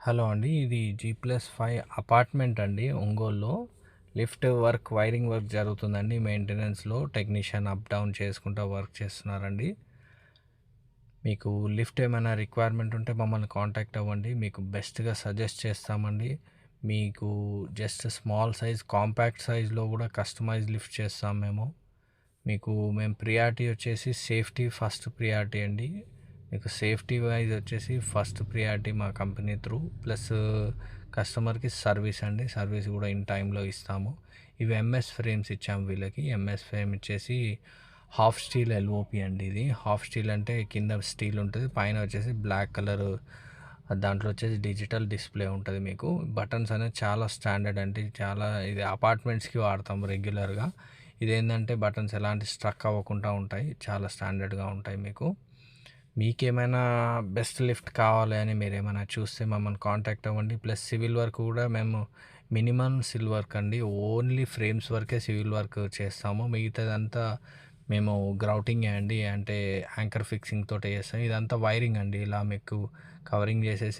Hello అండి. ఇది G+5 apartment అండి ఒంగోలులో. లిఫ్ట్ వర్క్, వైరింగ్ వర్క్ జరుగుతుందండి. మెయింటెనెన్స్‌లో టెక్నీషియన్ అప్ డౌన్ చేసుకుంటా వర్క్ చేస్తున్నారండి. మీకు లిఫ్ట్ ఏమైనా రిక్వైర్మెంట్ ఉంటే మమ్మల్ని కాంటాక్ట్ అవ్వండి. మీకు బెస్ట్‌గా సజెస్ట్ చేస్తామండి. మీకు జస్ట్ స్మాల్ సైజ్, కాంపాక్ట్ సైజ్‌లో కూడా కస్టమైజ్ లిఫ్ట్ చేస్తాం మేము. మేము ప్రియారిటీ వచ్చేసి సేఫ్టీ ఫస్ట్ ప్రియారిటీ అండి. మీకు సేఫ్టీ వైజ్ వచ్చేసి ఫస్ట్ ప్రియారిటీ మా కంపెనీ త్రూ, ప్లస్ కస్టమర్కి సర్వీస్ అండి. సర్వీస్ కూడా ఇన్ టైంలో ఇస్తాము. ఇవి ఎంఎస్ ఫ్రేమ్స్ ఇచ్చాము వీళ్ళకి. ఎంఎస్ ఫ్రేమ్ ఇచ్చేసి హాఫ్ స్టీల్ ఎల్ఓపి అండి. ఇది హాఫ్ స్టీల్ అంటే కింద స్టీల్ ఉంటుంది, పైన వచ్చేసి బ్లాక్ కలర్, దాంట్లో వచ్చేసి డిజిటల్ డిస్ప్లే ఉంటుంది. మీకు బటన్స్ అనేది చాలా స్టాండర్డ్ అండి. ఇది అపార్ట్మెంట్స్కి వాడతాం రెగ్యులర్గా. ఇదేంటంటే బటన్స్ ఎలాంటి స్ట్రక్ అవ్వకుండా ఉంటాయి, చాలా స్టాండర్డ్గా ఉంటాయి. మీకేమైనా బెస్ట్ లిఫ్ట్ కావాలి అని మీరేమైనా చూస్తే మమ్మల్ని కాంటాక్ట్ అవ్వండి. ప్లస్ సివిల్ వర్క్ కూడా మేము మినిమం సివిల్ వర్క్ అండి, ఓన్లీ ఫ్రేమ్స్ వరకే సివిల్ వర్క్ చేస్తాము. మిగతాదంతా మేము గ్రౌటింగే అండి, అంటే యాంకర్ ఫిక్సింగ్ తోటే చేస్తాం. ఇదంతా వైరింగ్ అండి. ఇలా మీకు కవరింగ్ చేసేసి